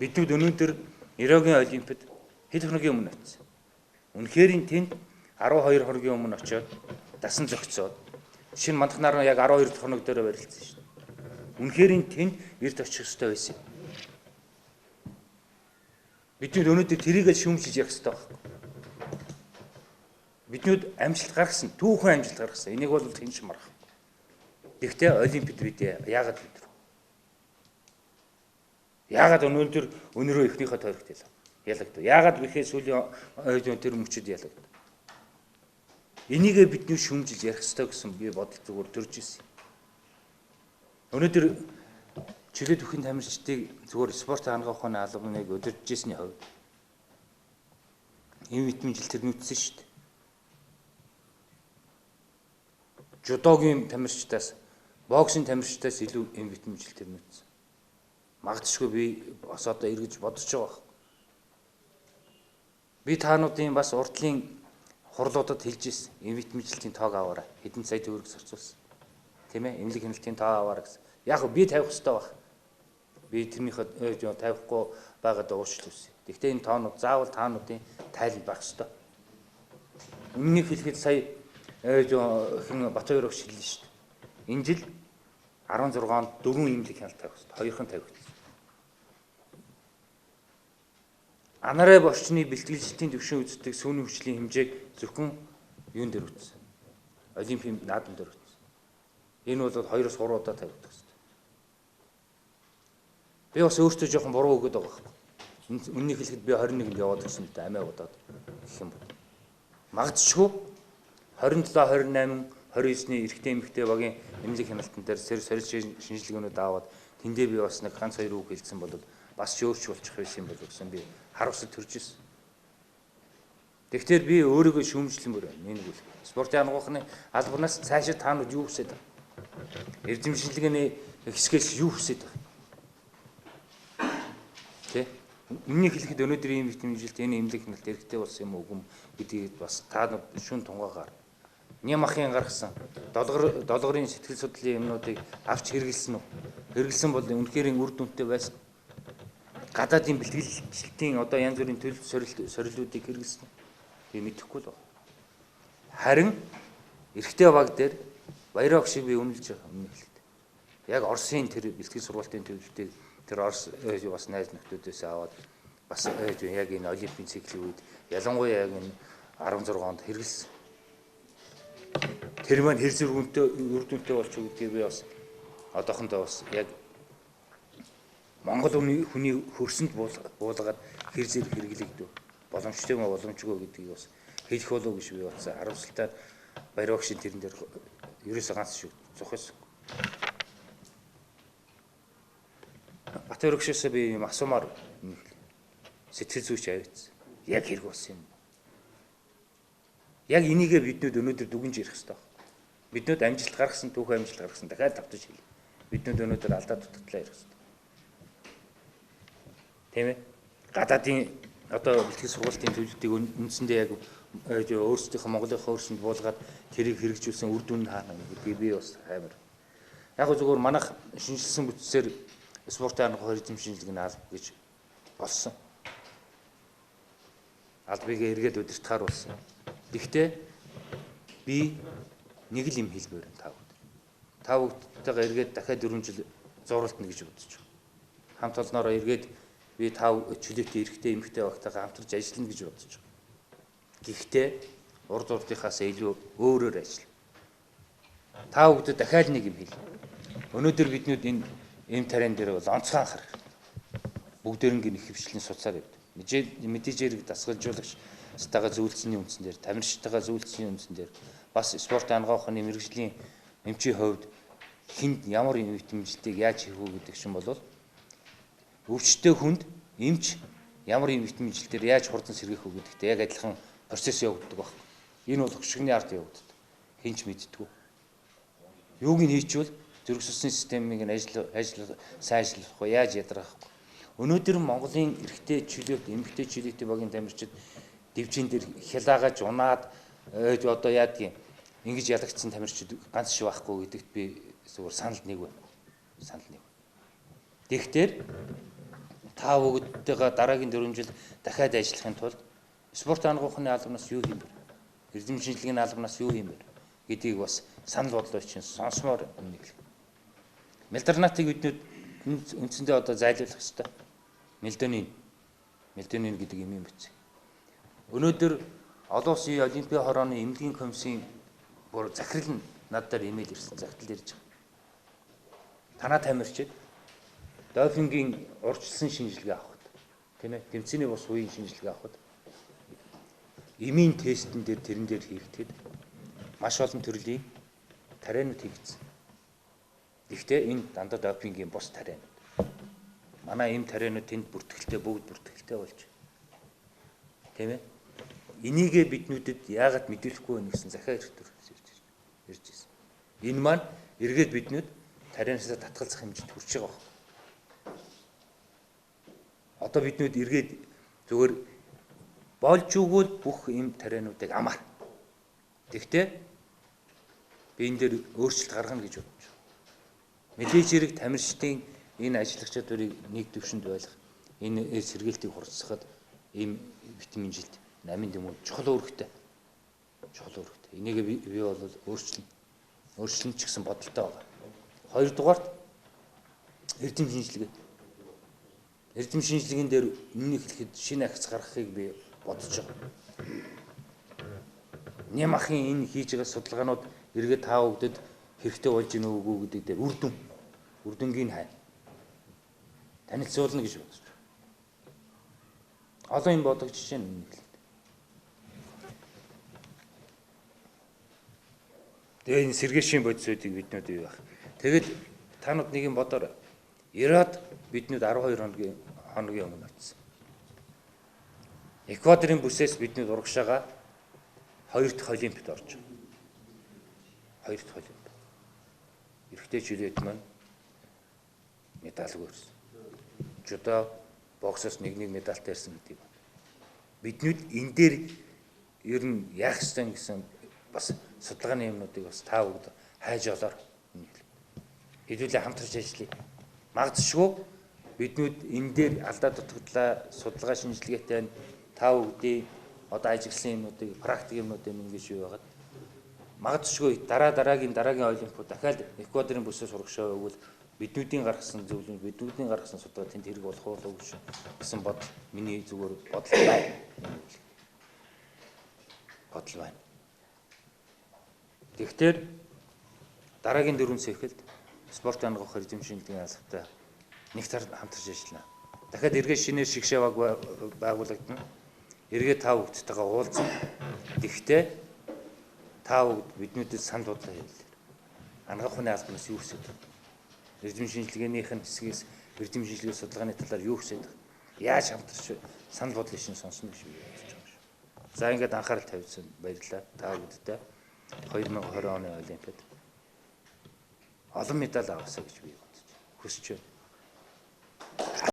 Биднүүд өнөөдөр Ирогийн олимпиад хэд хоногийн өмнө очив. Үнэхээр тэнд 12 хоногийн өмнө очиод дасан зохицоод шинэ мандахнаар нь яг 12 хоног дээр барилцсан шүү дээ. Үнэхээр тэнд эрт очих ёстой байсан. Биднүүд өнөөдөр тэрийг л шүүмжилж явах ёстой байна. Биднүүд амжилт гаргасан, түүхэн амжилт гаргасан. Энийг бол хэн ч марах. Гэхдээ олимпиад бид яагаад бид яагаад өнөөдөр эхнийхээ тойрогт ялагдав? Яагаад бихээр сүүлийн тэр мөчөд ялагдав? Энийгээ бидний шүүмжилж ярих ёстой гэсэн би бодол зүгээр төрж ирсэн. Өнөөдөр чөлөөт бүхэн тамирчдыг зүгээр спорт хангах ухааны албаныг удирдах гэсний хувьд энэ витамин жилтэр нүүцсэн шүү дээ. Жудогийн тамирчдаас, боксийн тамирчдаас илүү энэ витамин жилтэр нүүцсэн. Магадгүй би бас одоо эргэж бодож байгаа. Би таануудын бас урдлын хурлуудад хэлж ирсэн. Энэ витамин жилтийн тоог аваарай. Хэдэн сая төгрөг зарцуулсан. Тийм ээ? Эмнэлэг хяналтын тоо аваарай гэсэн. Яг би тавих хэрэгтэй баг. Би тэрнийхээ тавихгүй байгаад уучлал хүсье. Гэхдээ энэ тоонууд заавал таануудын тайлбар байх хэрэгтэй. Өмнөх хэлэхэд сая Батбаяр өгч хэллээ шүү дээ. Энэ жил 16-нд 4 эмнэлэг хяналт тавих хэрэгтэй. 2хан тавигдсан. Анараа борчны бэлтгэлжлтийн төвшин үздэг сүүний хүчлийн хэмжээг зөвхөн юун дээр үзсэн. Олимпийн наадам дээр үзсэн. Энэ бол 2-3 удаа тавигдах хэрэгтэй. Би бас өөртөө жоохон буруу өгöd байгаа юм. Үннийг хэлэхэд би 21-нд яваад гэсэн л дээ амиа удаад гэх юм бол. Магадгүй 27, 28, 29-ний эрэгтэй эмэгтэй багийн эмнэлэг хяналтан дээр сорилт шинжилгээнүүд аваад тэндээ би бас нэг ганц хоёр үг хэлсэн бол бас ч өөрч болчих байсан юм бол гэсэн би харуулсад төрж ирсэн. Тэгэхээр би өөрийгөө шүүмжлэмээр байна. Нэг үл. Спортын хангахны албанаас цаашаа таанууд юу хүсэж байгаа? Эрдэмшлэгийн хэсгээс юу хүсэж байгаа? Тэ? Үннийг хэлэхэд өнөөдөр ийм витамин жилт энэ эмнэлэг хяналт эрэгтэй болсон юм уу үгүй гэдгийг бас таанууд шүүн тунгаагаар Нямахын гаргасан долгорын сэтгэл судлалын юмнуудыг авч хэрэгэлсэн үү? Хэрэгэлсэн бол үнэхээр үр дүнтэй байсан. Гадаадын бэлтгэлжлтийн одоо янз бүрийн төлөв сорилтуудыг хэрэгэлсэн. Би мэдэхгүй л байна. Харин эрэгтэй баг дээр баяраа шиг би үнэлж байгаа өмнө хэлээд. Яг Оросын тэр бэлтгэл сургалтын төлөвлөлтийг тэр Орос бас найз нөхдүүдээс аваад бас яг энэ олимпийн циклийн үед ялангуяа яг энэ 16-нд хэрэгэлсэн. Тэр маань хэр үр дүнтэй болчих уу гэдгийг би бас одоохондоо бас яг Монгол хүний хөрсөнд буулгаад хэр зэрэг хэрэглэгдэв боломжтой мó боломжгүй гэдгийг бас хэлэх болов гэж би бодсон. Харамсалтай баяр багшийн тэрэн дээр ерөөсөө ганц шиг зохиосон. Батбаяр багшаас би юм асуумаар сэтгэл зүйч авчихсан. Яг хэрэг болсон юм. Яг энийгээ биднүүд өнөөдөр дүгнж ярих хэрэгтэй. Биднүүд амжилт гаргасан, түүхэн амжилт гаргасан дахиад давтаж хэлээ. Биднүүд өнөөдөр алдаа дутагдлаа ярих хэрэгтэй. Тийм ээ. Гадаадын одоо бэлтгэл сургалтын төлөвлөлтийг үндсэндээ яг өөрсдийнхөө Монголынхаа хөрсөнд буулгаад тэрийг хэрэгжүүлсэн үр дүн хаана гэдгийг би бас амар. Яг зөвхөн манайх шинжилсэн бүтцээр спортын хангах эзэмшилэг нь алба гэж болсон. Албыг эргээд удирдахаар болсон. Гэхдээ би нэг л юм хэлмээр байна та бүгдтэйгээ эргээд дахиад 4 жил зуралтна гэж бодож байна. Хамт олноороо эргээд би чөлөөтэй эрэгтэй эмэгтэй багтайгаа хамтарч ажиллана гэж бодож байна. Гэхдээ урд урдынхаас илүү өөрөөр ажил. Та бүгдэд дахиад нэг юм хэл. Өнөөдөр биднүүд энэ эм тарин дээр бол онцгой анхаарах. Бүгдээрнгийн их хвшлийн суцаар явд. Мэдээж хэрэг дасгалжуулагч стага зөвлөсний үндсэн дээр, тамирчтайгаа зөвлөсний үндсэн дээр бас спортын хангахны мэрэгжлийн эмчийн хувьд хинд ямар витаминжилтийг яаж хийх үү гэдэг чинь бол өвчтөе хүнд эмч ямар витаминжилтээр яаж хурдан сэргиэх үү гэдэгт яг адилхан процесс явагддаг байна. Энэ бол хөшигний ард явагддаг. Хинч мэддэггүй. Юуг нь хийчихвэл зүрх судасны системийг сайн ажиллахгүй яаж ядрахгүй. Өнөөдөр Монголын эрэгтэй чөлөөт, эмэгтэй чөлөөтэй багийн тамирчид дэвжин дээр хялаагаж унаад одоо яадгийн ингэж ялагдсан тамирчид ганц шиг байхгүй гэдэгт би зүгээр санал нэг байна. Санал нэг. Тэгэхээр та бүгдтэйгээ дараагийн 4 жил дахиад ажиллахын тулд спорт хангахны албанаас юу хиймээр, эрдэм шинжилгээний албанаас юу хиймээр гэдгийг бас санал бодлоо чинь сонсомоор нэг л. Мелдронатыг биднүүд үндсэндээ одоо зайлуулах хэрэгтэй. Мелдонин гэдэг юм биз. Өнөөдөр олон улсын олимпийн хорооны эмнэлгийн комиссийн бүр захирал нь над дээр имэйл ирсэн, захирал ирж байгаа. Танаа тамирчид допингийн урьдчилсан шинжилгээ авахд, тийм ээ, тэмцээний бус үеийн шинжилгээ авахд эмийн тестэн дээр тэрэн дээр хийгдэхэд маш олон төрлийн тарианууд хийгдсэн. Гэхдээ энэ дандаа допингийн бус тарианууд. Манай эм тарианууд тэнд бүртгэлтэй, бүгд бүртгэлтэй болж. Тийм ээ. Энийгээ биднүүдэд яагаад мэдүүлэхгүй вэ гэсэн захиа ирж ирсэн. Энэ маань эргээд биднүүд тарианасаа татгалзах хэмжээнд хүрч байгаа байна. Одоо биднүүд эргээд зүгээр болж өгвөл бүх эм тариануудыг амаар. Тэгвэл би энэ дээр өөрчлөлт гаргана гэж бодож байна. Мэдээж хэрэг тамирчдын энэ ажиллагчдыг нэг төвшөнд байлгах, энэ сэргээлтийг хурцсахад эм витамин жилт 8 дэм чухал үүрэгтэй. Энийг би бол өөрчлөн ч гэсэн бодолтой байгаа. Хоёрдугаарт эрдэм шинжилгээ. Эрдэм шинжилгээний дээр үннийг хэлэхэд шинэ агц гаргахыг би бодож байгаа. Нэм ахын энэ хийж байгаа судалгаанууд эргээд таа бүгдэд хэрэгтэй болж гинэ үгүй гэдэг дээр үрдөнгийн хай. Танилцуулна гэж бодож байна. Олон юм бодогч чинь үнэ хэлээ. Тэгээ энэ сэргээшийн бодисуудыг биднүүд юу байх. Тэгэд танууд нэг юм бодоор. Ираад биднүүд 12 хоногийн өмнө очсон. Эквадорын бүсээс биднүүд урагшаага 2 дахь олимпиад орж байгаа. 2 дахь олимпиад. Эрэгтэй жилээд маань медальгүй ирсэн. Жудо, боксоос нэг медальтай ирсэн гэдэг юм. Биднүүд энэ дээр ер нь яах ёстой гэсэн бас судалгааны юмнуудыг бас та бүгд хайж олоор хэдүүлээ хамтарч ажиллая. Магадгүй биднүүд энэ дээр алдаа дутагдлаа судалгаа шинжилгээтэй та бүгдийн одоо ажигласан юмнуудыг практик юмнуудыг ингэж юу байгаад магадгүй дараагийн олимпиад дахиад Эквадорын бүсээс урагшаа өгвөл биднүүдийн гаргасан зөвлөмж, биднүүдийн гаргасан судалгаа тэнд хэрэг болох уу гэсэн бодол миний зүгээр бодол байна. Тэгэхээр дараагийн 4 циклд спорт хангах эрдэм шинжилгээний албатай нэг тар хамтарч ажиллана. Дахиад эргээд шинээр шигшээ байгуулагдана. Эргээд та бүгдтэйгээ уулзсан. Тэгэхдээ та бүгд биднүүдэд санал бодлоо хэлээ. Хангах ухааны албанаас юу хүсэж байна? Эрдэм шинжилгээнийх нь хэсгээс эрдэм шинжилгээ судалгааны талаар юу хүсэж байна? Яаж хамтарч санал бодлоо шин сонсно гэж би бодож байгаа шүү. За ингээд анхаарал тавьсан баярлалаа. Та бүгдтэй 2020 оны олимпиад олон медаль аваасаа гэж би бодож хүсэж байна.